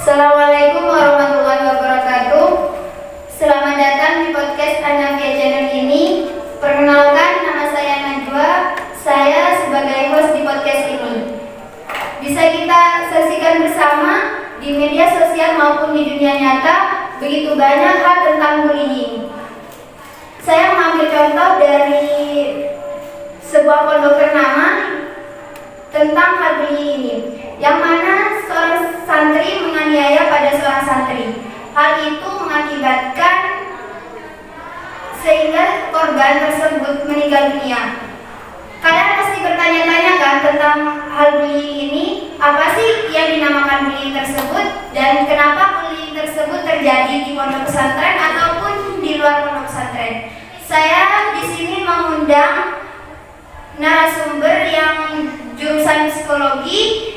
Assalamualaikum warahmatullahi wabarakatuh. Selamat datang di podcast Anavia Channel ini. Perkenalkan, nama saya Najwa. Saya sebagai host di podcast ini. Bisa kita saksikan bersama di media sosial maupun di dunia nyata begitu banyak hal tentang bullying. Saya mengambil contoh dari sebuah pondok ternama tentang hal bullying ini, yang mana seorang santri menganiaya pada seorang santri. Hal itu mengakibatkan sehingga korban tersebut meninggal dunia. Kalian pasti bertanya-tanya kan tentang hal bullying ini, apa sih yang dinamakan bullying tersebut dan kenapa bullying tersebut terjadi di pondok pesantren ataupun di luar pondok pesantren. Saya di sini mengundang narasumber yang jurusan psikologi,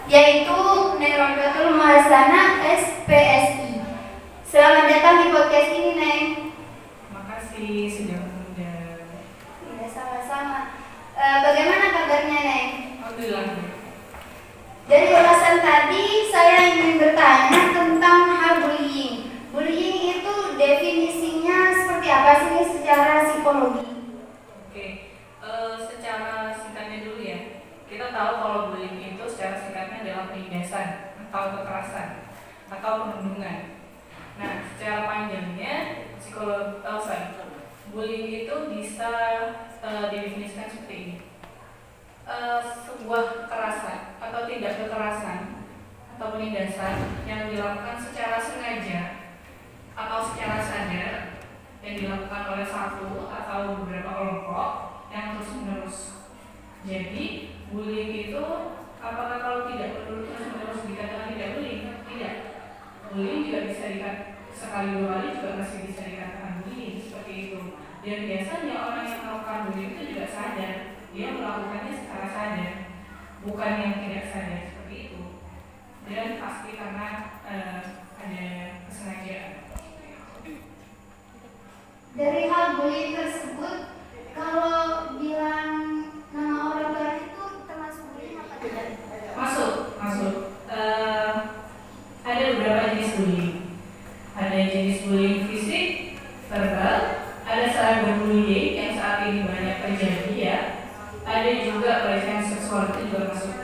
yaitu Nerodatul Mahasana SPSI. Selamat datang di podcast ini, Neng. Makasih sudah mengundang. Ya, sama-sama. Bagaimana kabarnya, Neng? Alhamdulillah. Dari ulasan tadi, saya ingin bertanya tentang hal bullying. Bullying itu definisinya seperti apa sih secara psikologi? Oke, secara singkatnya dulu ya. Kita tahu kalau bullying itu secara singkatnya adalah penindasan atau kekerasan atau perundungan. Nah, secara panjangnya bullying itu bisa didefinisikan seperti ini. Sebuah kekerasan atau tindak kekerasan atau penindasan yang dilakukan secara sengaja atau secara sadar yang dilakukan oleh satu atau beberapa kelompok yang terus-menerus. Jadi bullying itu apakah kalau tidak terus-menerus dikatakan tidak bullying? Tidak. Bullying juga bisa dikatakan sekali dua kali juga masih bisa dikatakan bullying, seperti itu. Dan biasanya orang yang melakukan bullying itu juga sadar, dia melakukannya secara sadar, bukan yang tidak sadar, seperti itu. Dan pasti karena ada kesengajaan. Dari hal bullying tersebut, kalau bilang nama orang tua itu termasuk bullying apa tidak? Masuk. Ada beberapa jenis bullying. Ada jenis bullying fisik, verbal, ada cyberbullying yang saat ini banyak terjadi ya. Ada juga pelecehan seksual, itu juga masuk.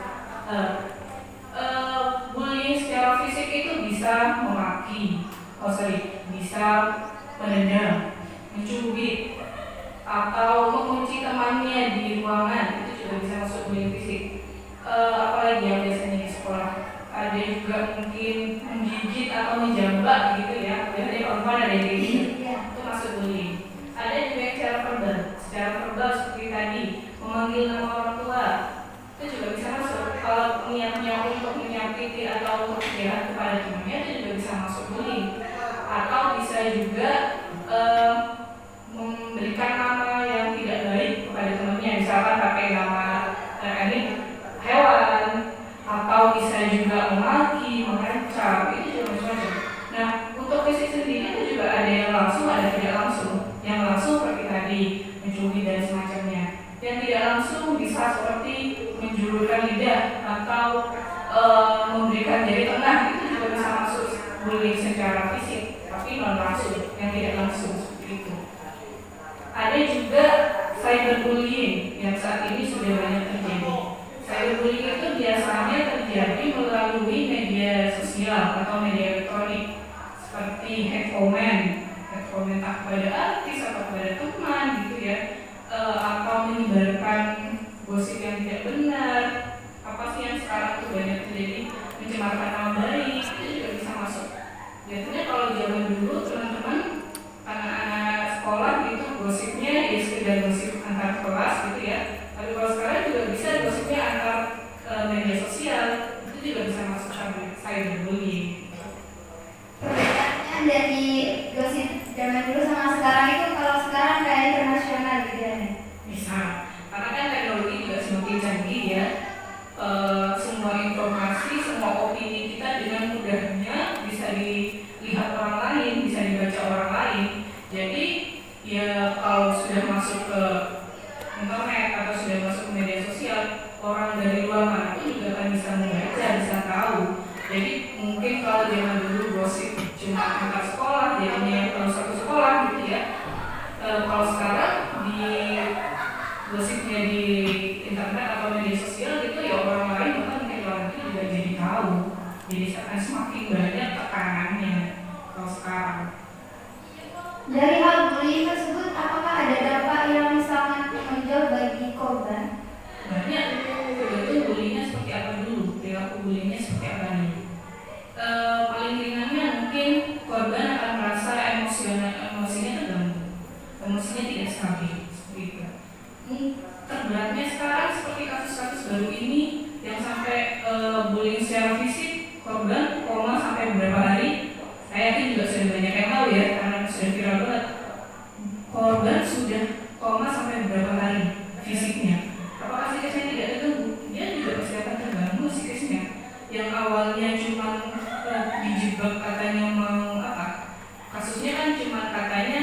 Bullying secara fisik itu bisa memaki, bisa menendang, mencubit, atau mengunci temannya di ruangan, itu juga bisa masuk bullying fisik. Apalagi yang biasanya di sekolah, ada juga mungkin menggigit atau menjambak gitu ya. Biasanya perempuan ada yang kayak gitu, itu masuk bullying. Ada juga yang secara verbal seperti tadi, memanggil nama orang tua, itu juga bisa masuk. Kalau niatnya untuk menyakiti atau untuk jahat kepada temannya, itu juga bisa masuk bullying. Atau bisa juga memberikan nama yang tidak baik kepada temannya, misalkan pakai nama hewan, atau bisa juga memaki, mengancam, itu juga macam-macam. Nah, untuk fisik sendiri itu juga ada yang langsung, ada tidak langsung. Yang langsung seperti tadi, mencubit dan semacamnya. Yang tidak langsung bisa seperti menjulurkan lidah atau memberikan jari tengah, itu juga bisa masuk bullying secara fisik, tapi non langsung, yang tidak langsung seperti itu. Ada juga cyberbullying yang saat ini sudah banyak terjadi. Cyberbullying itu biasanya terjadi melalui media sosial atau media elektronik seperti hate comment kepada artis atau kepada teman gitu ya, atau menyebarkan gosip yang tidak benar. Apa sih yang sekarang tuh banyak terjadi, mencemarkan nama baik, itu juga bisa masuk. Biasanya kalau zaman dulu teman-teman anak-anak sekolah itu gosipnya ya sekedar gosip antar kelas gitu ya. Tapi kalau sekarang juga bisa gosipnya antar media sosial, itu juga bisa masuk cyberbullying. Perbedaannya dari gosip zaman dulu sama sekarang itu, kalau sekarang kayak internasional gitu ya? Bisa, karena kan teknologi juga semakin canggih ya. Semua informasi, semua opini kita dengan mudahnya bisa dilihat orang lain, bisa dibaca orang lain. Jadi ya kalau sudah masuk ke internet atau sudah masuk ke media sosial, orang dari luar mana pun juga akan bisa membaca, bisa tahu Jadi mungkin kalau zaman dulu gosip cuma antar sekolah, jadinya kalau satu sekolah gitu ya. Kalau sekarang di gosipnya di internet atau media sosial gitu ya, orang lain bahkan mungkin luar negeri juga jadi tahu. Jadi akan semakin banyak tekanannya kalau sekarang. Dari hal bullying tersebut, apakah ada dampak yang sangat menonjol bagi korban? Banyak, tergantung bullyingnya seperti apa dulu, perilaku bullyingnya seperti apa dulu. Paling ringannya mungkin korban akan merasa emosinya terganggu, emosinya tidak stabil, seperti itu. Terberatnya sekarang seperti kasus-kasus baru ini yang sampai bullying secara fisik, korban koma sampai beberapa hari. Saya yakin juga sudah banyak yang tahu ya, karena sudah viral banget. Korban sudah koma sampai beberapa hari fisiknya. Apakah psikisnya tidak terganggu? Dia juga pasti akan terganggu psikisnya. Yang awalnya cuma dijebak katanya mau apa? Kasusnya kan cuma katanya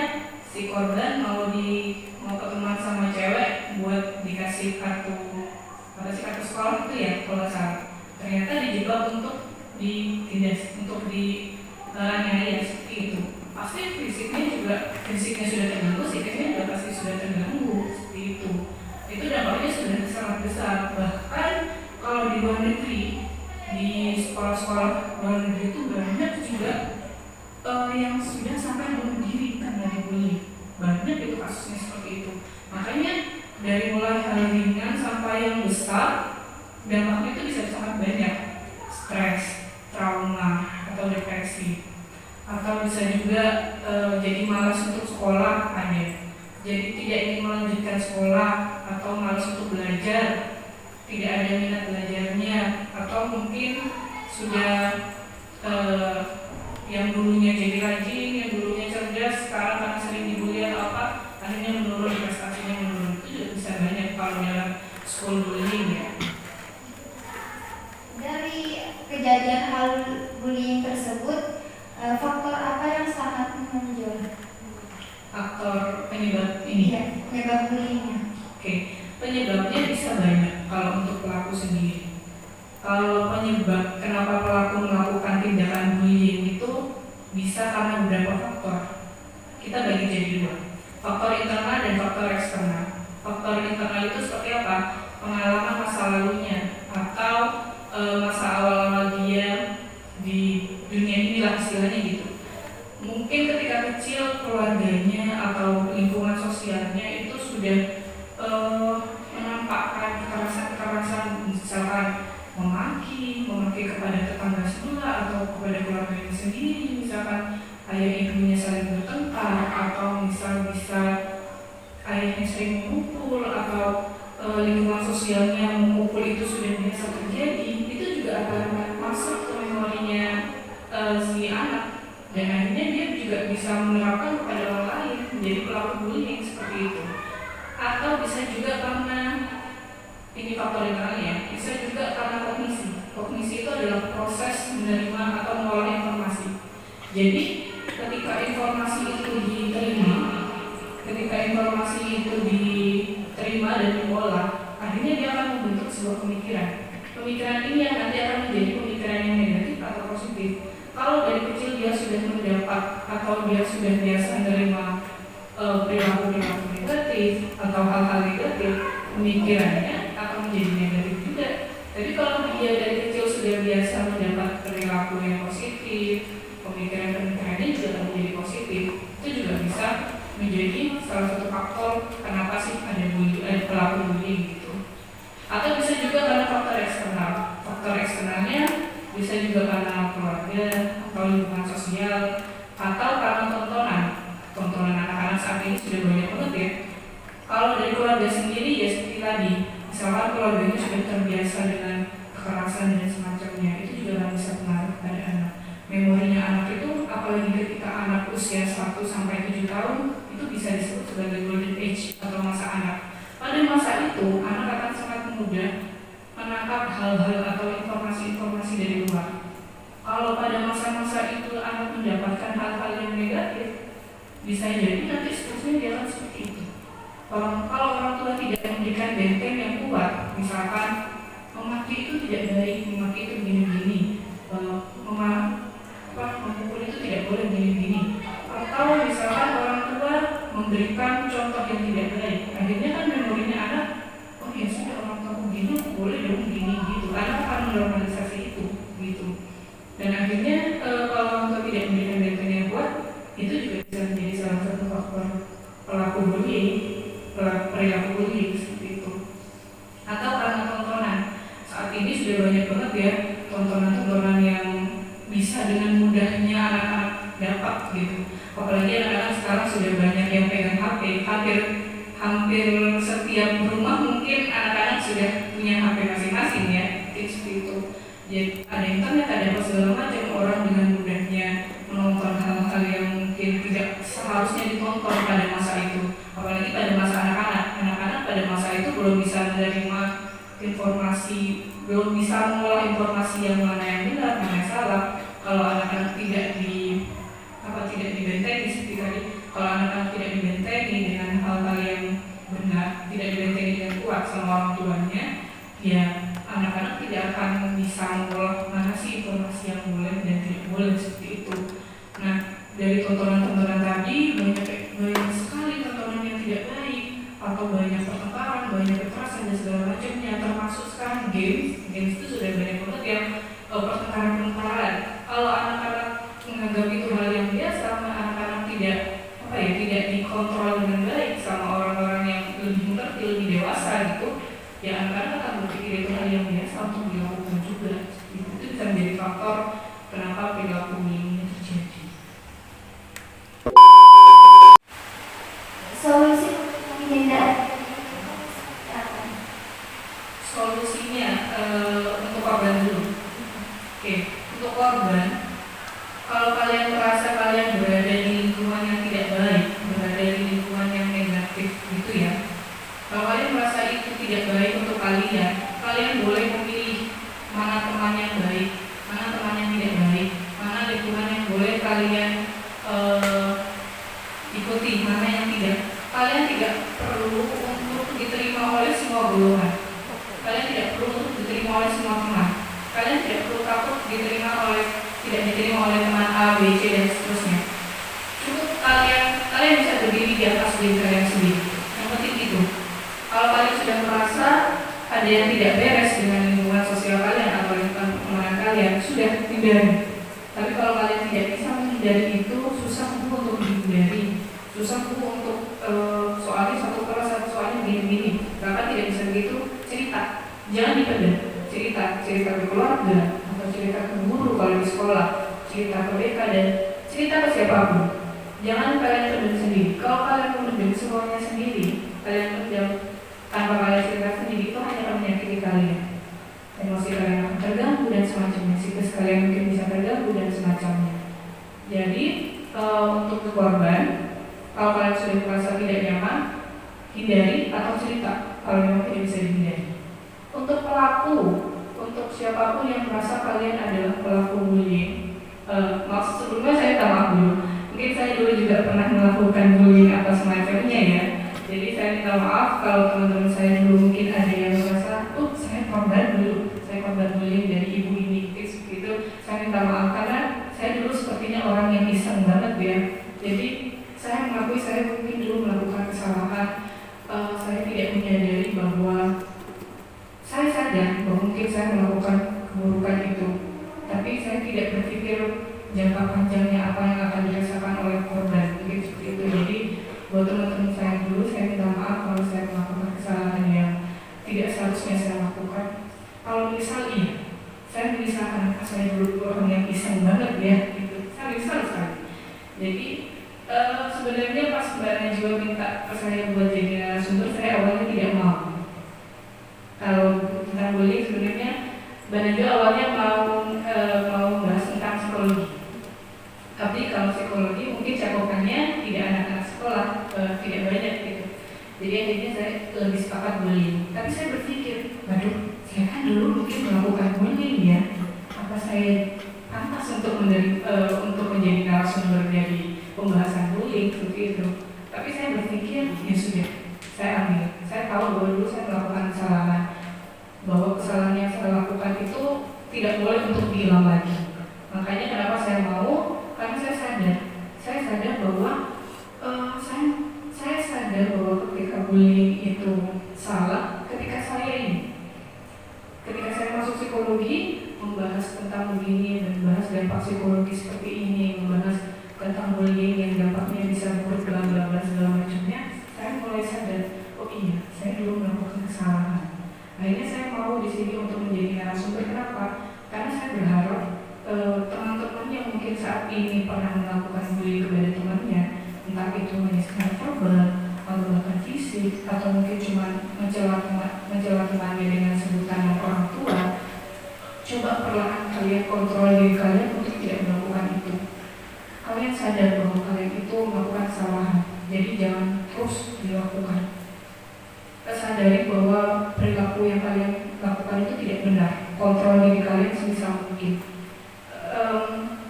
si korban mau ketemuan sama cewek buat dikasih kartu sekolah itu ya kalau nggak salah. Ternyata dijebak untuk ditindas, untuk dianiaya seperti itu. Pasti fisiknya sudah terganggu, psikisnya juga pasti sudah terganggu seperti itu. Itu dampaknya sudah sangat besar. Bahkan kalau di luar negeri, di sekolah-sekolah luar negeri itu banyak juga yang sudah sampai bunuh diri karena dibully. Banyak itu kasusnya seperti itu. Makanya dari mulai hal ringan sampai yang besar, dampaknya itu bisa sangat banyak. Stres, trauma, atau depresi. Atau bisa juga jadi malas untuk sekolah ada. Jadi tidak ingin melanjutkan sekolah atau malas untuk belajar, tidak ada minat belajarnya, atau mungkin sudah yang dulunya jadi rajin, yang dulunya cerdas, sekarang karena sering dibully atau apa, akhirnya menurun, prestasinya menurun. Itu juga bisa banyak kalau dalam school bullying ya. Dari kejadian hal bullying tersebut, faktor apa yang sangat menonjol? Faktor penyebab ini? Iya, penyebab bullyingnya. Oke, penyebabnya bisa banyak kalau untuk pelaku sendiri. Kalau penyebab kenapa pelaku melakukan tindakan bullying itu bisa karena beberapa faktor. Kita bagi jadi dua, faktor internal dan faktor eksternal. Faktor internal itu seperti apa? Pengalaman masa lalunya atau masa awal-awal dia di dunia inilah istilahnya gitu. Mungkin ketika kecil keluarganya atau lingkungan sosialnya itu sudah menampakkan kekerasan misalkan memaki kepada tetangga sebelah atau kepada keluarganya sendiri, misalkan ayah ibunya saling bertengkar, atau bisa ayahnya sering memukul, atau lingkungan sosialnya memukul itu sudah biasa terjadi. Itu juga akan masuk ke memorinya si anak, dan akhirnya dia juga bisa menerapkan kepada orang lain, menjadi pelaku bullying seperti itu. Atau bisa juga karena ini faktor internalnya, bisa juga karena kognisi. Kognisi itu adalah proses menerima atau mengolah informasi. Jadi ketika informasi itu diterima dan diolah, akhirnya dia akan membentuk sebuah pemikiran. Pemikiran ini yang nanti akan menjadi pemikiran yang negatif atau positif. Kalau dari kecil dia sudah mendapat atau dia sudah biasa menerima perilaku-perilaku negatif atau hal-hal negatif, pemikirannya akan menjadi negatif juga. Jadi kalau dia dari kecil sudah biasa mendapat perilaku yang positif, pemikiran-pemikirannya juga akan menjadi positif. Itu juga bisa menjadi salah satu faktor kenapa sih ada pelaku bullying gitu. Atau bisa juga karena faktor eksternal. Faktor eksternalnya bisa juga karena keluarga atau lingkungan sosial, atau karena tontonan anak-anak saat ini sudah banyak banget ya. Kalau dari keluarga sendiri ya seperti tadi, misalkan keluarganya sudah terbiasa dengan kekerasan dan semacamnya, itu juga akan bisa pengaruh pada anak. Memorinya anak itu, apalagi ketika anak usia 1-7 tahun, itu bisa disebut sebagai golden age atau masa anak. Pada masa itu, anak akan sangat mudah menangkap hal-hal atau informasi-informasi dari luar. Kalau pada masa-masa itu anak mendapatkan hal-hal yang negatif, bisa jadi nanti seterusnya dia akan seperti itu. Kalau orang tua tidak memberikan benteng yang kuat, misalkan memaki itu tidak baik, memaki itu begini-begini, menormalisasi itu gitu. Dan akhirnya kalau orang tua tidak memberikan benteng yang kuat, itu juga bisa menjadi salah satu faktor perilaku bullying seperti itu. Atau karena tontonan, saat ini sudah banyak banget ya tontonan-tontonan yang bisa dengan mudahnya anak-anak dapat gitu. Apalagi anak-anak sekarang sudah banyak yang pegang HP, hampir setiap rumah mungkin anak-anak sudah punya HP masing-masing ya, seperti itu. Jadi ada internet, ada apa segala macam, orang dengan mudahnya menonton hal-hal yang mungkin tidak seharusnya ditonton pada masa itu. Apalagi pada masa anak-anak pada masa itu belum bisa menerima informasi, belum bisa mengolah informasi yang mana yang benar, mana yang salah. Kalau anak-anak tidak dibentengi seperti tadi, kalau anak-anak tidak dibentengi dengan hal-hal yang benar, tidak dibentengi dengan kuat sama orang tuanya, ya anak-anak tidak akan bisa mengolah mana sih informasi yang boleh dan tidak boleh seperti itu. Nah, dari tontonan-tontonan tadi banyak sekali tontonan yang tidak baik, atau banyak pertengkaran, banyak kekerasan dan segala macamnya, termasuk sekarang games itu sudah banyak banget yang pertengkaran. Kalau anak-anak menganggap itu hal yang biasa, anak-anak tidak dikontrol dengan baik sama orang-orang yang lebih mengerti, lebih dewasa gitu, ya anak-anak akan berpikir itu hal yang biasa untuk dilakukan juga. Itu bisa menjadi faktor kenapa perilaku bullying terjadi. Solusi menghindari solusinya untuk korban dulu. Oke, untuk korban, kalau kalian merasa kalian berada di lingkungan yang tidak baik, berada di lingkungan yang negatif gitu ya, kalau kalian merasa itu tidak baik untuk kalian boleh memilih mana teman yang baik, mana teman yang tidak baik, mana lingkungan yang boleh kalian ikuti, mana yang tidak. Kalian tidak perlu untuk diterima oleh semua golongan. Kalian tidak perlu untuk diterima oleh semua teman. Kalian tidak perlu takut tidak diterima oleh teman A, B, C dan seterusnya. Cukup kalian bisa berdiri di atas diri kalian sendiri. Yang penting itu. Kalau kalian sudah merasa ada yang tidak beres dengan lingkungan sosial kalian atau lingkungan pertemanan kalian, sudah hindari. Tapi kalau kalian tidak bisa menghindari itu, susah untuk dihindari. Susah untuk soalnya satu soalnya begini. Bahkan tidak bisa begitu, cerita. Jangan dipendam. Cerita ke keluarga atau cerita ke guru kalau di sekolah, cerita ke BK dan cerita ke siapapun. Jangan kalian pendam sendiri. Kalau kalian pendam semuanya sendiri, kalian pendam tanpa kalian cerita sendiri, itu hanya akan menyakiti kalian. Emosi kalian akan terganggu dan semacamnya. Psikis kalian mungkin bisa terganggu dan semacamnya. Jadi untuk ke korban, kalau kalian sudah merasa tidak nyaman, hindari atau cerita kalau memang tidak bisa dihindari. Untuk pelaku, untuk siapapun yang merasa kalian adalah pelaku bullying, sebelumnya saya minta maaf dulu. Mungkin saya dulu juga pernah melakukan bullying atau semacamnya ya. Jadi saya minta maaf kalau teman-teman saya dulu mungkin ada yang merasa, saya korban bullying dari ibu ini, gitu. Saya minta maaf karena saya dulu sepertinya orang yang iseng banget ya. Jadi saya mengakui saya mungkin dulu melakukan kesalahan. Saya tidak menyadari bahwa saya sadar bahwa mungkin saya melakukan keburukan itu, tapi saya tidak berpikir jangka panjangnya apa yang akan dirasakan oleh korban, begitu seperti itu. Jadi buat teman-teman saya dulu, saya minta maaf kalau saya melakukan kesalahan yang tidak seharusnya saya lakukan. Kalau misalnya saya menyusahkan saya dulu orang yang iseng banget ya, gitu. Saya menyesal sekali. Jadi sebenarnya pas Mbak Najwa minta saya buat jadi narasumber, saya awalnya tidak mau. Kalau tentang bullying sebenarnya Mbak Najwa awalnya mau bahas tentang psikologi. Tapi kalau psikologi mungkin cakupannya tidak anak-anak sekolah, tidak banyak gitu. Jadi akhirnya saya lebih sepakat bullying. Tapi saya berpikir, saya kan dulu mungkin melakukan bullying ya. Apa saya pantas untuk menjadi narasumber dari pembahasan bullying seperti itu? Tapi saya berpikir, ya sudah, saya ambil. Saya tahu bahwa dulu saya melakukan kesalahan, bahwa kesalahan yang saya lakukan itu tidak boleh untuk diulang lagi. Makanya kenapa saya mau? Karena saya sadar bahwa saya sadar bahwa ketika bullying itu salah, ketika saya masuk psikologi membahas tentang begini dan membahas dampak psikologi seperti ini, membahas tentang bullying yang dampaknya bisa buruk bla bla bla segala macamnya, saya mulai sadar, oh iya, saya dulu melakukan kesalahan. Akhirnya saya mau di sini untuk menjadi narasumber. Kenapa? Karena saya berharap teman-teman yang mungkin saat ini pernah melakukan bullying kepada temannya, entah itu hanya secara verbal atau bahkan fisik, atau mungkin cuma mencela temannya dengan sebutan orang tua, coba perlahan kalian kontrol diri kalian untuk tidak melakukan itu. Kalian sadar bahwa kalian itu melakukan kesalahan, jadi jangan terus dilakukan. Sadari bahwa perilaku yang kalian lakukan itu tidak benar. Kontrol diri kalian sebisa mungkin.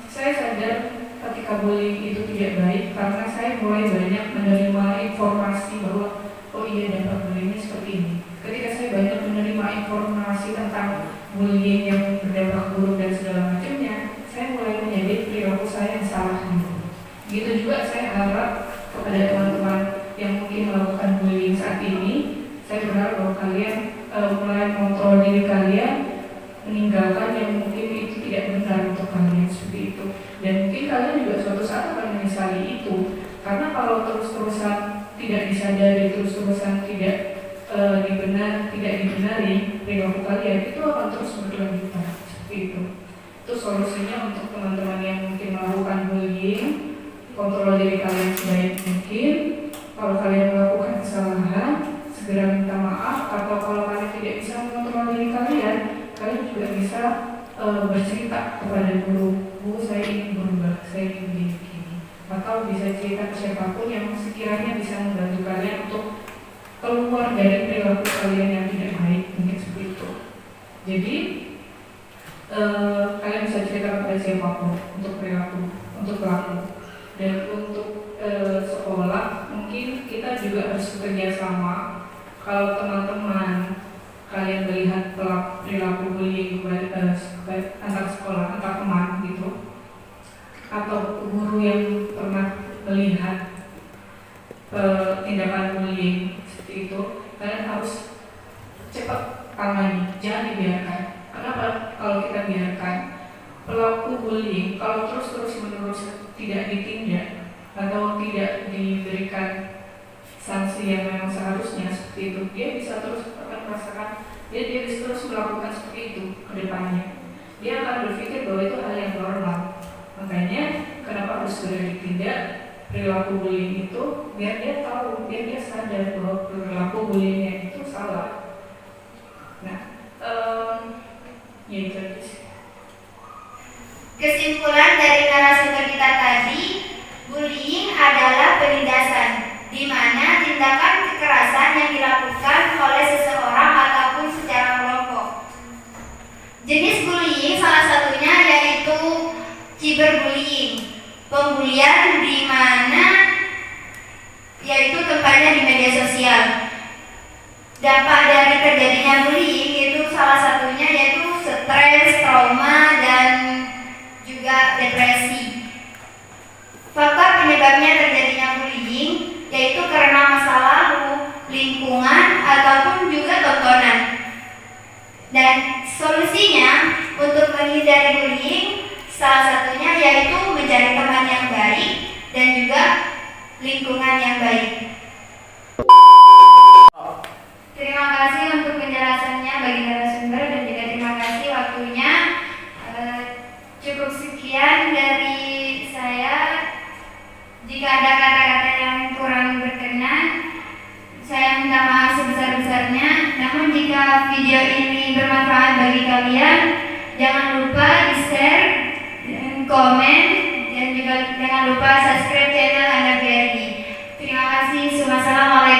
Saya sadar ketika bullying itu tidak baik karena saya mulai banyak menerima informasi bahwa oh iya dampak bullyingnya seperti ini. Ketika saya banyak menerima informasi tentang bullying yang berdampak buruk dan segala macamnya, saya mulai menyadari perilaku saya yang salah. Begitu juga saya harap kepada teman-teman yang mungkin melakukan bullying saat ini, saya berharap bahwa kalian mulai mengontrol diri kalian, meninggalkan yang mungkin itu tidak benar untuk kalian seperti itu. Dan mungkin kalian juga suatu saat akan menyesali itu, karena kalau terus-terusan tidak disadari, terus-terusan tidak dibenari perilaku kalian, itu akan terus berkelanjutan seperti itu. Itu solusinya untuk teman-teman yang mungkin melakukan bullying. Kontrol diri kalian sebaik mungkin. Kalau kalian melakukan kesalahan, segera minta maaf, atau kalau kalian tidak bisa mengontrol diri kalian, kalian juga bisa bercerita kepada guru, Bu, saya ingin berubah, saya ingin begini, atau bisa cerita ke siapapun yang sekiranya bisa membantu kalian untuk keluar dari perilaku kalian yang tidak baik, mungkin seperti itu. Jadi kalian bisa cerita kepada siapapun untuk perilaku, untuk pelaku. Dan untuk sekolah, mungkin kita juga harus bekerja sama. Kalau teman-teman kalian melihat perilaku bullying antar sekolah, antar teman gitu, atau guru yang pernah melihat tindakan bullying seperti itu, kalian harus cepat tangani, jangan dibiarkan. Kenapa? Kalau kita biarkan pelaku bullying, kalau terus menerus tidak ditindak atau tidak diberikan sanksi yang memang seharusnya seperti itu, dia bisa terus akan merasakan dia bisa terus melakukan seperti itu ke depannya. Dia akan berpikir bahwa itu hal yang normal. Makanya kenapa harus segera ditindak perilaku bullying itu, biar dia tahu, biar dia sadar bahwa perilaku bullyingnya itu salah. Nah, ya itu aja sih. Kesimpulan dari narasumber kita tadi, bullying adalah penindasan, di mana tindakan kekerasan yang dilakukan oleh seseorang ataupun secara kelompok. Jenis bullying salah satunya yaitu cyberbullying, pembulian di mana yaitu tempatnya di media sosial. Dampak dari terjadinya bullying itu salah satunya yaitu stres, trauma, dan juga depresi. Faktor penyebabnya terjadinya bullying yaitu karena masa lalu, lingkungan, ataupun juga tontonan. Dan solusinya untuk menghindari bullying salah satunya yaitu mencari teman yang baik dan juga lingkungan yang baik. Terima kasih untuk penjelasannya bagi narasumber dan juga terima kasih waktunya. Cukup sekian dari saya. Jika ada kata-kata yang kurang berkenan, saya minta maaf sebesar-besarnya. Namun jika video ini bermanfaat bagi kalian, jangan lupa di-share, komen, dan juga jangan lupa subscribe channel Anda BRI. Terima kasih. Wassalamualaikum.